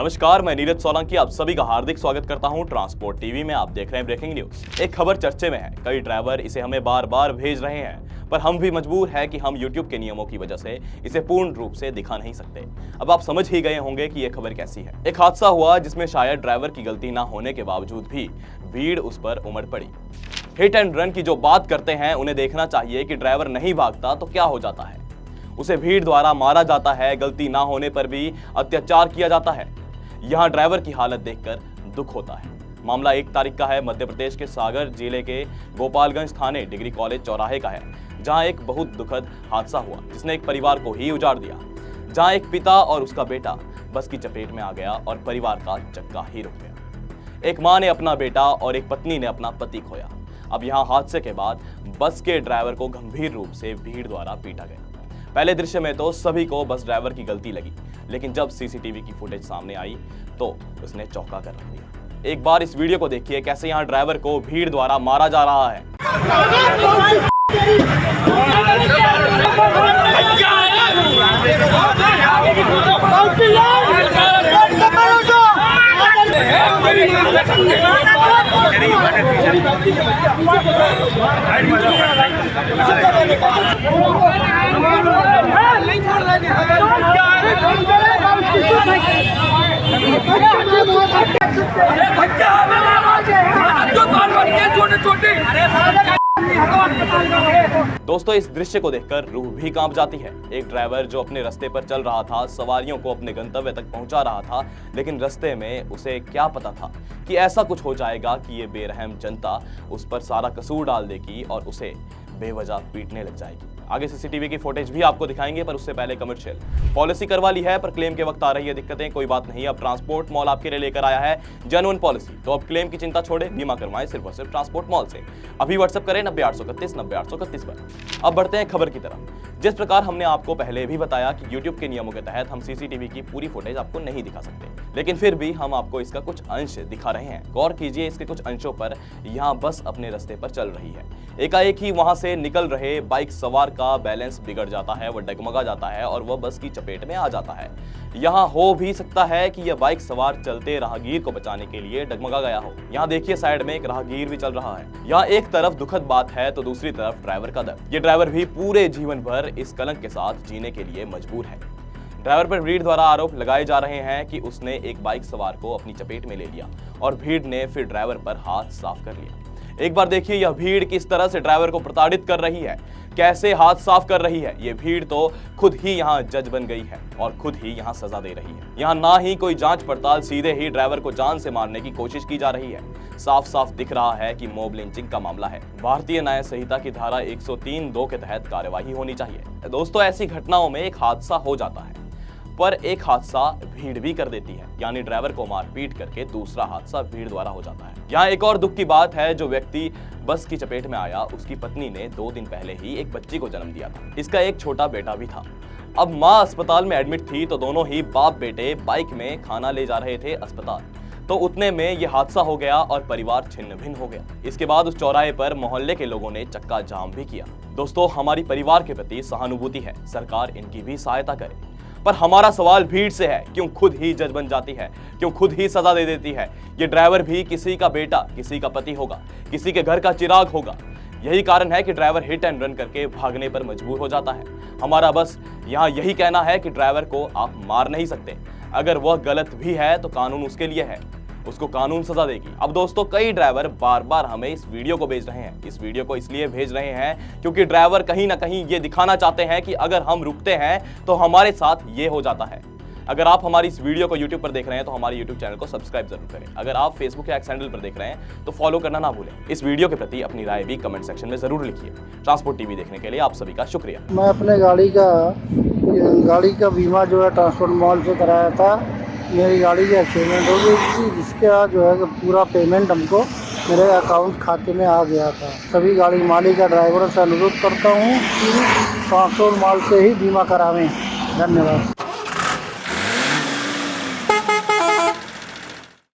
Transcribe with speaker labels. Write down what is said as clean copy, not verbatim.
Speaker 1: नमस्कार, मैं नीरज सोलंकी आप सभी का हार्दिक स्वागत करता हूं ट्रांसपोर्ट टीवी में। आप देख रहे हैं ब्रेकिंग न्यूज। एक खबर चर्चे में है, कई ड्राइवर इसे हमें बार बार भेज रहे हैं, पर हम भी मजबूर है कि हम YouTube के नियमों की वजह से इसे पूर्ण रूप से दिखा नहीं सकते। अब आप समझ ही गए होंगे कि यह खबर कैसी है। एक हादसा हुआ जिसमें शायद ड्राइवर की गलती ना होने के बावजूद भी भीड़ उस पर उमड़ पड़ी। हिट एंड रन की जो बात करते हैं उन्हें देखना चाहिए कि ड्राइवर नहीं भागता तो क्या हो जाता है। उसे भीड़ द्वारा मारा जाता है, गलती ना होने पर भी अत्याचार किया जाता है। यहाँ ड्राइवर की हालत देखकर दुख होता है। मामला 1 तारीख का है। मध्य प्रदेश के सागर जिले के गोपालगंज थाने डिग्री कॉलेज चौराहे का है, जहां एक बहुत दुखद हादसा हुआ जिसने एक परिवार को ही उजाड़ दिया। जहां एक पिता और उसका बेटा बस की चपेट में आ गया और परिवार का चक्का ही रुक गया। एक मां ने अपना बेटा और एक पत्नी ने अपना पति खोया। अब यहाँ हादसे के बाद बस के ड्राइवर को गंभीर रूप से भीड़ द्वारा पीटा गया। पहले दृश्य में तो सभी को बस ड्राइवर की गलती लगी, लेकिन जब सीसीटीवी की फुटेज सामने आई तो उसने चौंका कर रख दिया। एक बार इस वीडियो को देखिए, कैसे यहाँ ड्राइवर को भीड़ द्वारा मारा जा रहा है। दोस्तों, इस दृश्य को देखकर रूह भी कांप जाती है। एक ड्राइवर जो अपने रास्ते पर चल रहा था, सवारियों को अपने गंतव्य तक पहुंचा रहा था, लेकिन रास्ते में उसे क्या पता था कि ऐसा कुछ हो जाएगा कि ये बेरहम जनता उस पर सारा कसूर डाल देगी और उसे बेवजह पीटने लग जाएगी। आगे सीसीटीवी की फुटेज भी आपको दिखाएंगे, पर उससे पहले कमर्शियल। पॉलिसी करवा ली है, पर क्लेम के वक्त आ रही है दिक्कतें। कोई बात नहीं, अब ट्रांसपोर्ट मॉल आपके लिए लेकर आया है जेन्युइन पॉलिसी। तो अब क्लेम की चिंता छोड़े, बीमा करवाएं सिर्फ और सिर्फ ट्रांसपोर्ट मॉल से। अभी व्हाट्सएप करें 90 831 90 831 पर। अब बढ़ते हैं खबर की तरफ। जिस प्रकार हमने आपको पहले भी बताया कि YouTube के नियमों के तहत हम सीसीटीवी की पूरी फुटेज आपको नहीं दिखा सकते, लेकिन फिर भी हम आपको इसका कुछ अंश दिखा रहे हैं। गौर कीजिए इसके कुछ अंशों पर। यहाँ बस अपने रास्ते पर चल रही है, एकाएक ही वहां से निकल रहे बाइक सवार का बैलेंस बिगड़ जाता है, वह डगमगा जाता है और वह बस की चपेट में आ जाता है। यहाँ हो भी सकता है कि यह बाइक सवार चलते राहगीर को बचाने के लिए डगमगा गया हो। यहाँ देखिए साइड में एक राहगीर भी चल रहा है। यहाँ एक तरफ दुखद बात है तो दूसरी तरफ ड्राइवर का दर्द। ये ड्राइवर भी पूरे जीवन भर इस कलंक के साथ जीने के लिए मजबूर है। ड्राइवर पर भीड़ द्वारा आरोप लगाए जा रहे हैं कि उसने एक बाइक सवार को अपनी चपेट में ले लिया और भीड़ ने फिर ड्राइवर पर हाथ साफ कर लिया। एक बार देखिए यह भीड़ किस तरह से ड्राइवर को प्रताड़ित कर रही है, कैसे हाथ साफ कर रही है। ये भीड़ तो खुद ही यहाँ जज बन गई है और खुद ही यहाँ सजा दे रही है। यहाँ ना ही कोई जांच पड़ताल, सीधे ही ड्राइवर को जान से मारने की कोशिश की जा रही है। साफ साफ दिख रहा है कि मॉब लिंचिंग का मामला है। भारतीय न्याय संहिता की धारा 103(2) के तहत कार्यवाही होनी चाहिए। दोस्तों, ऐसी घटनाओं में एक हादसा हो जाता है, पर एक हादसा भीड़ भी कर देती है, यानी ड्राइवर को मारपीट करके दूसरा हादसा भीड़ द्वारा हो जाता है। यहाँ एक और दुख की बात है, जो व्यक्ति बस की चपेट में आया उसकी पत्नी ने 2 दिन पहले ही एक बच्ची को जन्म दिया था। इसका एक छोटा बेटा भी था। अब माँ अस्पताल में एडमिट थी तो दोनों ही बाप बेटे बाइक में खाना ले जा रहे थे अस्पताल। तो उतने में ये हादसा हो गया और परिवार छिन्न भिन्न हो गया। इसके बाद उस चौराहे पर मोहल्ले के लोगों ने चक्का जाम भी किया। दोस्तों, हमारी परिवार के प्रति सहानुभूति है, सरकार इनकी भी सहायता करे। पर हमारा सवाल भीड़ से है, क्यों खुद ही जज बन जाती है, क्यों खुद ही सजा दे देती है। ये ड्राइवर भी किसी का बेटा, किसी का पति होगा, किसी के घर का चिराग होगा। यही कारण है कि ड्राइवर हिट एंड रन करके भागने पर मजबूर हो जाता है। हमारा बस यहाँ यही कहना है कि ड्राइवर को आप मार नहीं सकते। अगर वह गलत भी है तो कानून उसके लिए है, उसको कानून सजा देगी। अब दोस्तों, कई ड्राइवर बार बार हमें इस वीडियो को भेज रहे हैं। इस वीडियो को इसलिए भेज रहे हैं क्योंकि ड्राइवर कहीं ना कहीं ये दिखाना चाहते हैं कि अगर हम रुकते हैं तो हमारे साथ ये हो जाता है। अगर आप हमारी इस वीडियो को YouTube पर देख रहे हैं तो हमारे YouTube चैनल को सब्सक्राइब जरूर करें। अगर आप Facebook या एक्स हैंडल पर देख रहे हैं तो फॉलो करना ना भूलें। इस वीडियो के प्रति अपनी राय भी कमेंट सेक्शन में जरूर लिखिए। ट्रांसपोर्ट टीवी देखने के लिए आप सभी का शुक्रिया।
Speaker 2: मैं अपने गाड़ी का बीमा जो है ट्रांसपोर्ट मॉल से कराया था। मेरी गाड़ी की एक्सीडेंट हो गई थी, जिसके बाद जो है कि पूरा पेमेंट हमको मेरे अकाउंट खाते में आ गया था। सभी गाड़ी मालिक का ड्राइवरों से अनुरोध करता हूँ कि ट्रांसपोर्ट मॉल से ही बीमा करावें। धन्यवाद।